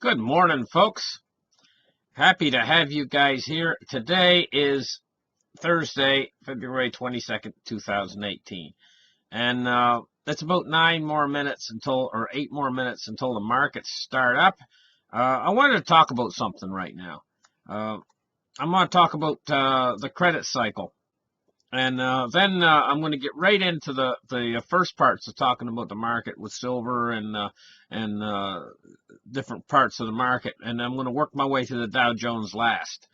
Good morning, folks. Happy to have you guys here. Today is Thursday, February 22nd, 2018. And it's about 8 more minutes until the markets start up. I wanted to talk about something right now. I'm going to talk about the credit cycle. And then I'm going to get right into the first parts of talking about the market with silver and different parts of the market. And I'm going to work my way to the Dow Jones last.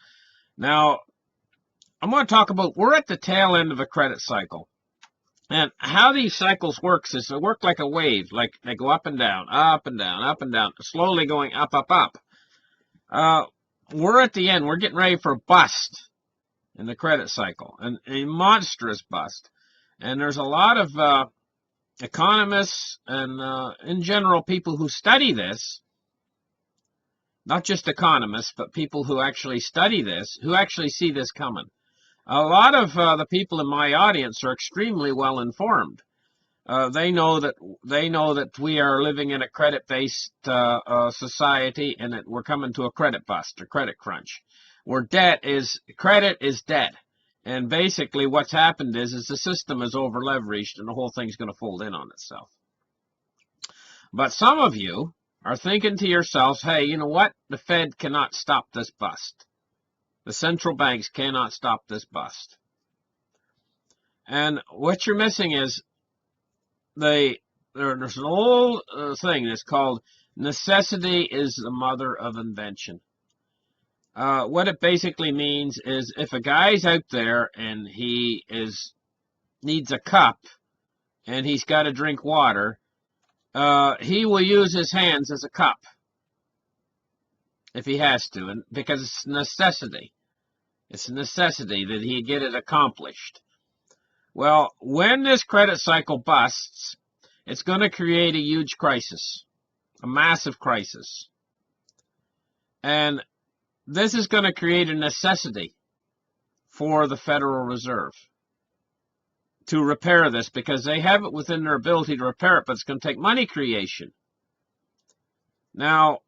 Now, I'm going to talk about, we're at the tail end of a credit cycle. And how these cycles works is they work like a wave, like they go up and down, up and down, up and down, slowly going up, up, up. We're at the end. We're getting ready for a bust in the credit cycle, and a monstrous bust. And there's a lot of economists and, in general, people who study this, not just economists, but people who actually study this, who actually see this coming. A lot of the people in my audience are extremely well informed. They know that we are living in a credit-based society, and that we're coming to a credit bust, a credit crunch, where credit is debt. And basically what's happened is the system is over-leveraged and the whole thing's going to fold in on itself. But some of you are thinking to yourselves, hey, you know what? The Fed cannot stop this bust. The central banks cannot stop this bust. And what you're missing is there's an old thing that's called necessity is the mother of invention. What it basically means is if a guy's out there and he needs a cup and he's got to drink water, he will use his hands as a cup if he has to, and because it's necessity. It's a necessity that he get it accomplished. Well, when this credit cycle busts, it's going to create a huge crisis, a massive crisis. And this is going to create a necessity for the Federal Reserve to repair this, because they have it within their ability to repair it, but it's going to take money creation. Now,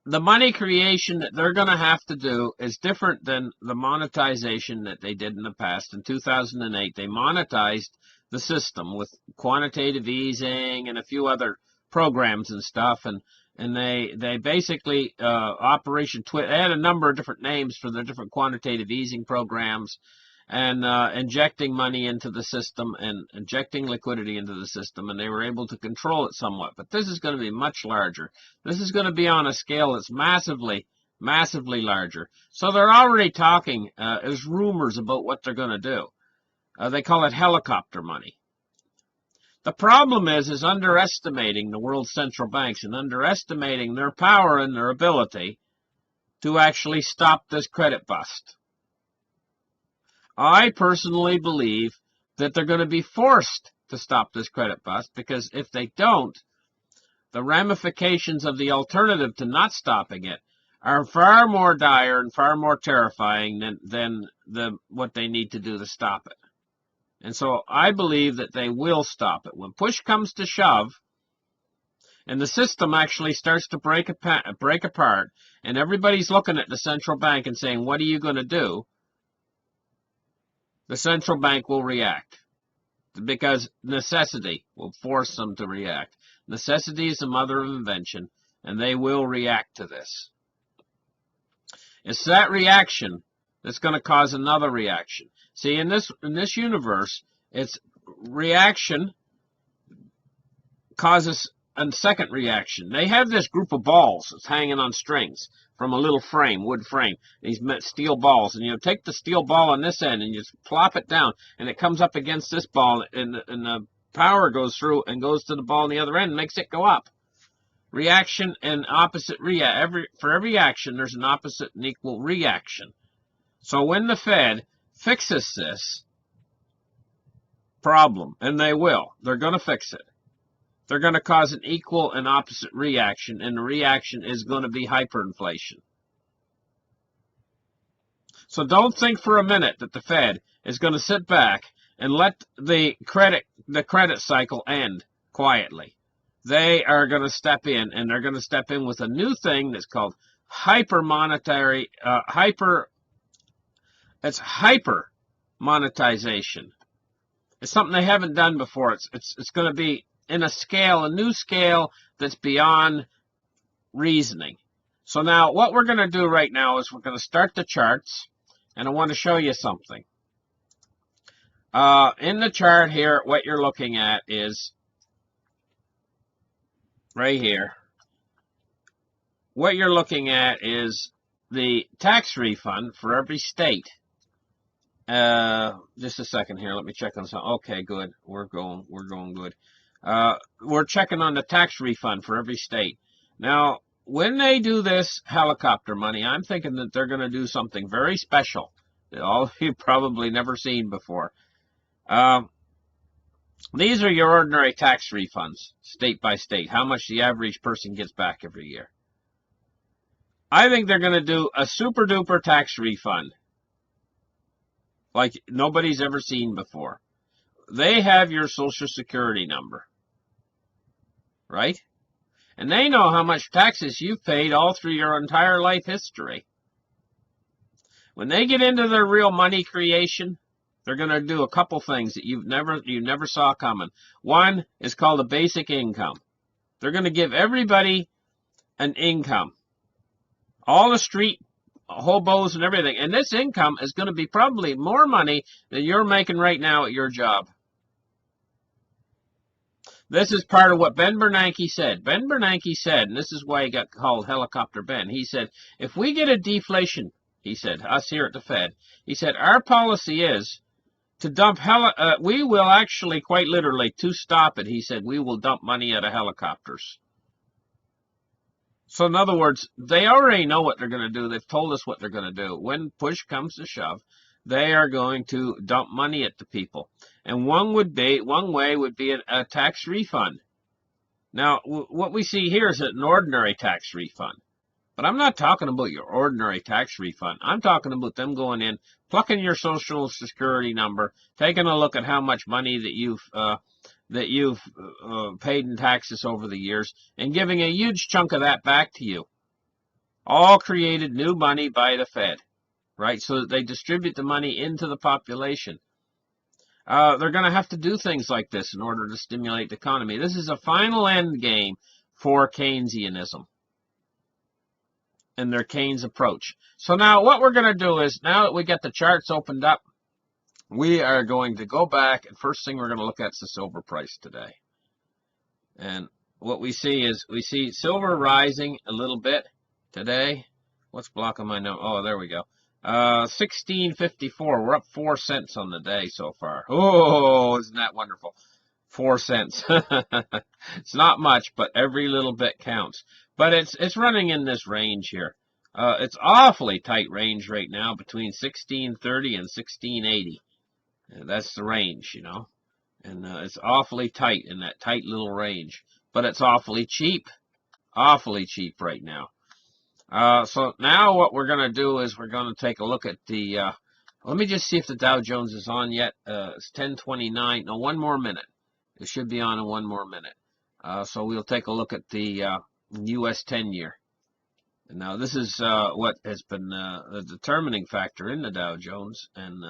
the money creation that they're going to have to do is different than the monetization that they did in the past. In 2008, they monetized the system with quantitative easing and a few other programs and stuff, and they basically Operation Twist. They had a number of different names for the different quantitative easing programs, and injecting money into the system and injecting liquidity into the system, and they were able to control it somewhat. But this is going to be much larger. This is going to be on a scale that's massively, massively larger. So they're already talking. There's rumors about what they're going to do. They call it helicopter money. The problem is underestimating the world's central banks and underestimating their power and their ability to actually stop this credit bust. I personally believe that they're going to be forced to stop this credit bust, because if they don't, the ramifications of the alternative to not stopping it are far more dire and far more terrifying than what they need to do to stop it. And so I believe that they will stop it. When push comes to shove, and the system actually starts to break apart, and everybody's looking at the central bank and saying, what are you going to do? The central bank will react, because necessity will force them to react. Necessity is the mother of invention, and they will react to this. It's that reaction that's going to cause another reaction. See, in this universe, it's reaction causes a second reaction. They have this group of balls that's hanging on strings from a little frame, wood frame. These steel balls, and you take the steel ball on this end and you just plop it down, and it comes up against this ball, and the power goes through and goes to the ball on the other end and makes it go up. Reaction and opposite reaction. For every action, there's an opposite and equal reaction. So when the Fed fixes this problem, and they will, they're going to fix it. They're going to cause an equal and opposite reaction, and the reaction is going to be hyperinflation. So don't think for a minute that the Fed is going to sit back and let the credit cycle end quietly. they are going to step in, and they're going to step in with a new thing that's called it's hyper monetization. It's something they haven't done before. It's going to be in a new scale that's beyond reasoning. So now what we're going to do right now is we're going to start the charts, and I want to show you something. In the chart here, what you're looking at is right here. What you're looking at is the tax refund for every state. Just a second here. Let me check on something. Okay, good. We're going good. We're checking on the tax refund for every state. Now, when they do this helicopter money, I'm thinking that they're going to do something very special that all of you probably never seen before. These are your ordinary tax refunds, state by state, how much the average person gets back every year. I think they're going to do a super duper tax refund like nobody's ever seen before. They have your Social Security number, right? And they know how much taxes you've paid all through your entire life history. When they get into their real money creation, they're going to do a couple things that you never saw coming. One is called a basic income. They're going to give everybody an income. All the street hobos and everything. And this income is going to be probably more money than you're making right now at your job. This is part of what Ben Bernanke said. Ben Bernanke said, and this is why he got called Helicopter Ben, he said, if we get a deflation, he said, us here at the Fed, he said, our policy is to dump we will actually, quite literally, to stop it, he said, we will dump money out of helicopters. So in other words, they already know what they're going to do. They've told us what they're going to do. When push comes to shove, they are going to dump money at the people. And one way would be a tax refund. Now, what we see here is an ordinary tax refund. But I'm not talking about your ordinary tax refund. I'm talking about them going in, plucking your Social Security number, taking a look at how much money that you've paid in taxes over the years, and giving a huge chunk of that back to you. All created new money by the Fed, right? So that they distribute the money into the population. They're going to have to do things like this in order to stimulate the economy. This is a final end game for Keynesianism and their Keynes approach. So now what we're going to do is, now that we get the charts opened up, we are going to go back, and first thing we're going to look at is the silver price today. And what we see is, we see silver rising a little bit today. What's blocking my number? Oh, there we go. 16.54. We're up 4 cents on the day so far. Oh, isn't that wonderful? 4 cents. It's not much, but every little bit counts. But it's running in this range here. It's awfully tight range right now, between 1630 and 1680. And that's the range, you know. And it's awfully tight in that tight little range. But it's awfully cheap right now. So now what we're going to do is we're going to take a look at the, let me just see if the Dow Jones is on yet. It's 10:29. No, one more minute. It should be on in one more minute. So we'll take a look at the U.S. 10-year. And now this is what has been the determining factor in the Dow Jones. And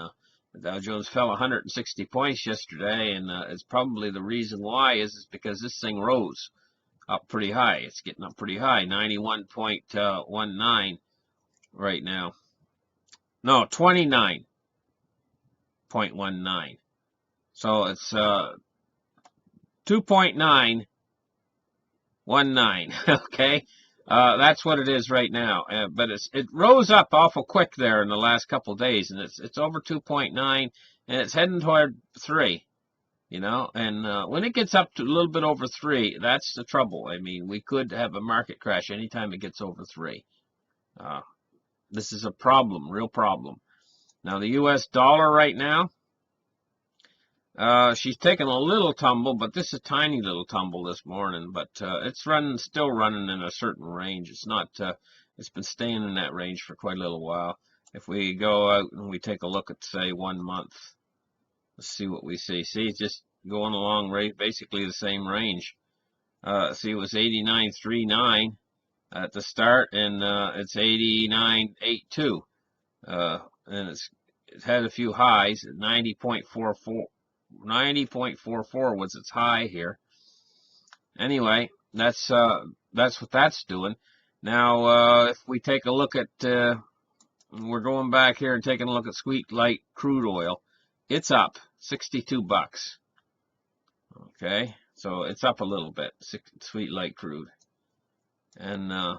the Dow Jones fell 160 points yesterday, and it's probably the reason why is because this thing rose up pretty high. It's getting up pretty high, 91.19 right now. No, 29.19. So it's 2.919. Okay, that's what it is right now. But it rose up awful quick there in the last couple of days, and it's over 2.9, and it's heading toward 3. You know, and when it gets up to a little bit over 3, that's the trouble. I mean, we could have a market crash anytime it gets over 3. This is a problem, real problem. Now, the U.S. dollar right now, she's taken a little tumble, but this is a tiny little tumble this morning. But it's still running in a certain range. It's not. It's been staying in that range for quite a little while. If we go out and we take a look at, say, 1 month. Let's see what we see. See, it's just going along basically the same range. See, it was 89.39 at the start, and it's 89.82. And it had a few highs. 90.44 was its high here. Anyway, that's what that's doing. Now, if we take a look at, we're going back here and taking a look at sweet light crude oil. It's up 62 bucks. Okay, so it's up a little bit. Sweet light crude, and the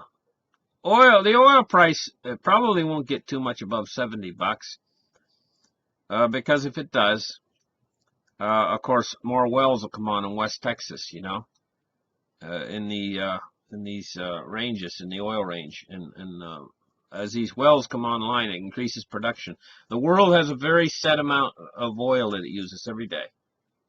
oil price probably won't get too much above 70 bucks. Because if it does, of course, more wells will come on in West Texas, you know, in these ranges, in the oil range, and as these wells come online, it increases production. The world has a very set amount of oil that it uses every day.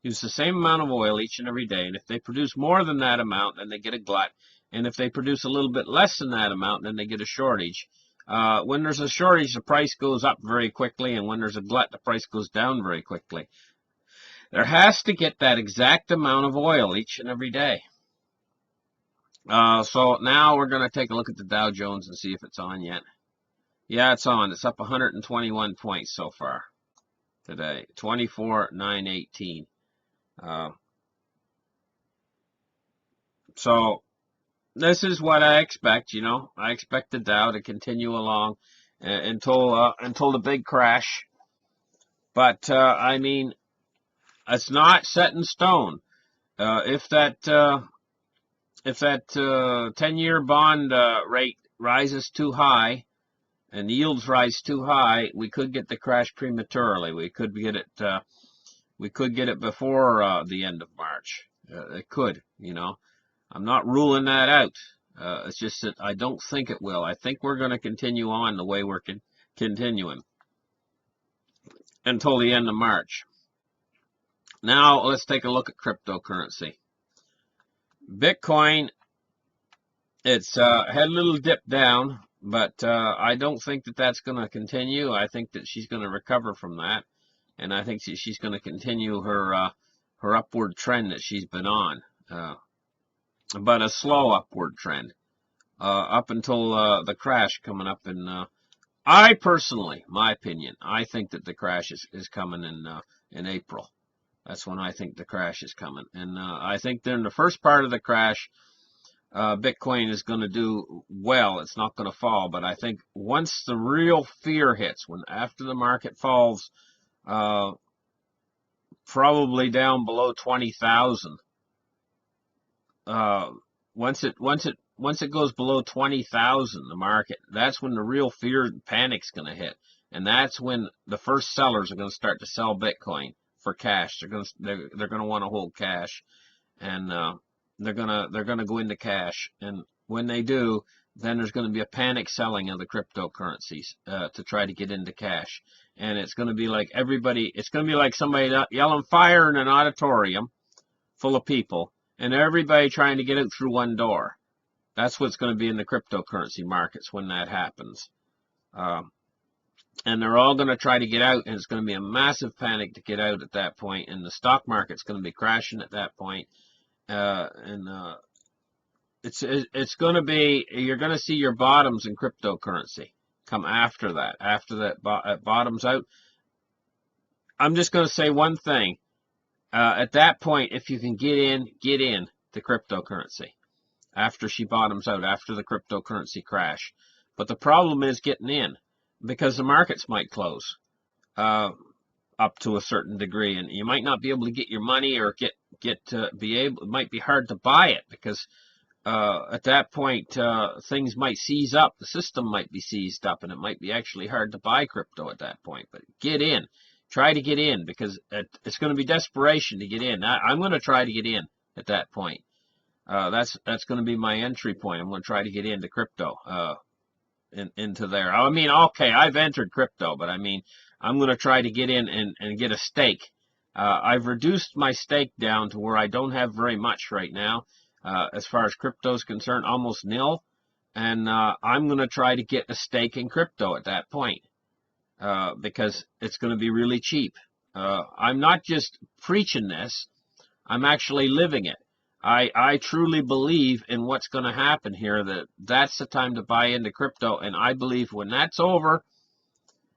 Use the same amount of oil each and every day, and if they produce more than that amount, then they get a glut. And if they produce a little bit less than that amount, then they get a shortage. When there's a shortage, the price goes up very quickly, and when there's a glut, the price goes down very quickly. There has to get that exact amount of oil each and every day. So now we're going to take a look at the Dow Jones and see if it's on yet. Yeah, it's on. It's up 121 points so far today. 24,918. So this is what I expect, you know. I expect the Dow to continue along until the big crash. But I mean, it's not set in stone. If that 10-year bond rate rises too high and the yields rise too high, we could get the crash prematurely. We could get it before the end of March. It could, you know. I'm not ruling that out. It's just that I don't think it will. I think we're going to continue on the way we're continuing until the end of March. Now, let's take a look at cryptocurrency. Bitcoin, it's had a little dip down, but I don't think that that's going to continue. I think that she's going to recover from that, and I think she's going to continue her upward trend that she's been on, but a slow upward trend up until the crash coming up in. I personally, my opinion, I think that the crash is coming in April. That's when I think the crash is coming, and I think during the first part of the crash, Bitcoin is going to do well. It's not going to fall, but I think once the real fear hits, after the market falls, probably down below 20,000. Once it goes below 20,000, the market, that's when the real fear and panic's going to hit, and that's when the first sellers are going to start to sell Bitcoin for cash. They're going to want to hold cash, and they're going to go into cash. And when they do, then there's going to be a panic selling of the cryptocurrencies to try to get into cash. And it's going to be like it's going to be like somebody yelling fire in an auditorium full of people, and everybody trying to get out through one door. That's what's going to be in the cryptocurrency markets when that happens. And they're all going to try to get out, and it's going to be a massive panic to get out at that point, and the stock market's going to be crashing at that point. It's going to be, you're going to see your bottoms in cryptocurrency come after that. After that bottoms out, I'm just going to say one thing. At that point, if you can get in to cryptocurrency after she bottoms out, after the cryptocurrency crash. But the problem is getting in, because the markets might close up to a certain degree, and you might not be able to get your money or it might be hard to buy it, because at that point things might seize up, the system might be seized up, and it might be actually hard to buy crypto at that point. But get in, try to get in, because it's going to be desperation to get in. I'm going to try to get in at that point. That's going to be my entry point. I'm going to try to get into crypto. Into there. I mean, okay, I've entered crypto, but I mean, I'm going to try to get in and get a stake. I've reduced my stake down to where I don't have very much right now, as far as crypto is concerned, almost nil. And I'm going to try to get a stake in crypto at that point, because it's going to be really cheap. I'm not just preaching this, I'm actually living it. I truly believe in what's going to happen here, that's the time to buy into crypto. And I believe when that's over,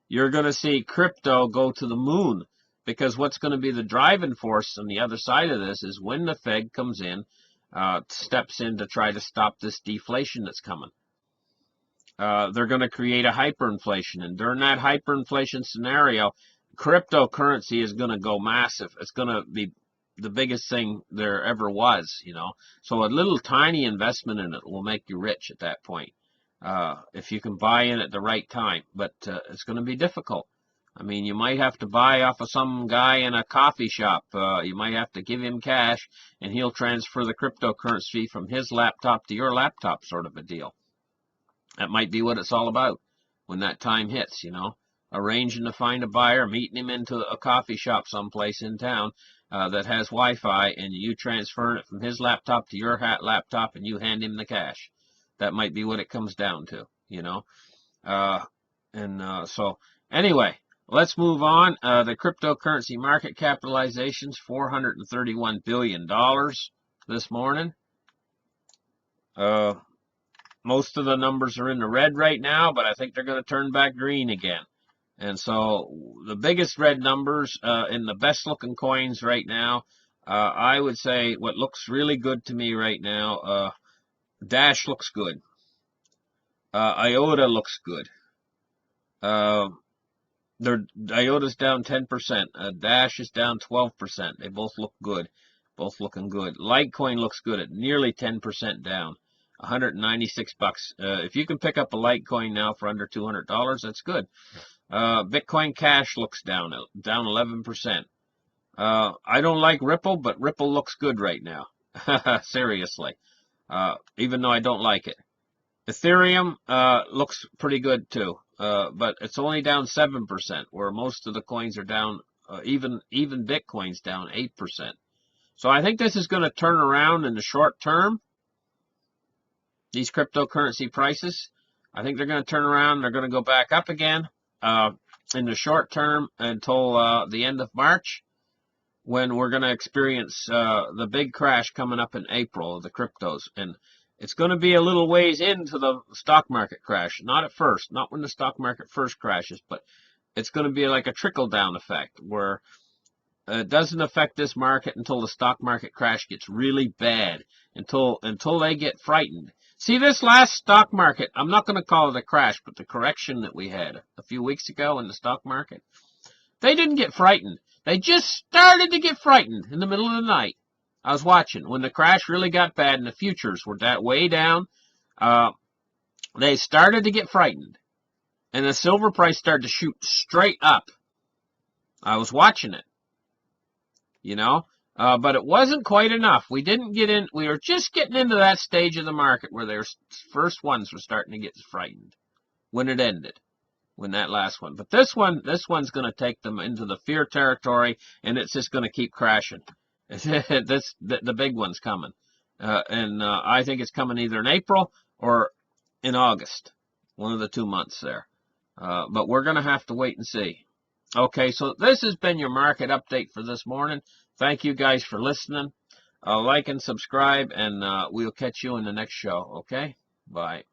you're going to see crypto go to the moon, because what's going to be the driving force on the other side of this is when the Fed comes in, steps in to try to stop this deflation that's coming. They're going to create a hyperinflation, and during that hyperinflation scenario, cryptocurrency is going to go massive. It's going to be the biggest thing there ever was, you know. So a little tiny investment in it will make you rich at that point, if you can buy in at the right time. But it's going to be difficult. I mean, you might have to buy off of some guy in a coffee shop. You might have to give him cash, and he'll transfer the cryptocurrency from his laptop to your laptop, sort of a deal. That might be what it's all about when that time hits, you know. Arranging to find a buyer, meeting him into a coffee shop someplace in town that has Wi-Fi, and you transfer it from his laptop to your laptop, and you hand him the cash. That might be what it comes down to, you know. So anyway, let's move on. The cryptocurrency market capitalization's $431 billion this morning. Most of the numbers are in the red right now, but I think they're going to turn back green again. And so the biggest red numbers in the best looking coins right now, I would say what looks really good to me right now, Dash looks good. IOTA looks good. IOTA's down 10%. Dash is down 12%. They both look good. Both looking good. Litecoin looks good at nearly 10% down. 196 bucks. If you can pick up a Litecoin now for under $200, that's good. Bitcoin Cash looks down 11%. I don't like Ripple, but Ripple looks good right now. Seriously. Even though I don't like it. Ethereum looks pretty good too, but it's only down 7%, where most of the coins are down. Even Bitcoin's down 8%. So I think this is going to turn around in the short term. These cryptocurrency prices, I think they're going to turn around. They're going to go back up again in the short term until the end of March, when we're going to experience the big crash coming up in April of the cryptos. And it's going to be a little ways into the stock market crash. Not at first, not when the stock market first crashes, but it's going to be like a trickle-down effect, where it doesn't affect this market until the stock market crash gets really bad, until they get frightened. See, this last stock market, I'm not going to call it a crash, but the correction that we had a few weeks ago in the stock market, they didn't get frightened. They just started to get frightened in the middle of the night. I was watching when the crash really got bad and the futures were that way down. They started to get frightened, and the silver price started to shoot straight up. I was watching it, you know, but it wasn't quite enough. We didn't get in. We were just getting into that stage of the market where their first ones were starting to get frightened when it ended. When that last one, but this one's going to take them into the fear territory, and it's just going to keep crashing. The big one's coming, and I think it's coming either in April or in August, one of the 2 months there. But we're going to have to wait and see. Okay, so this has been your market update for this morning. Thank you guys for listening. Like and subscribe, and we'll catch you in the next show. Okay, bye.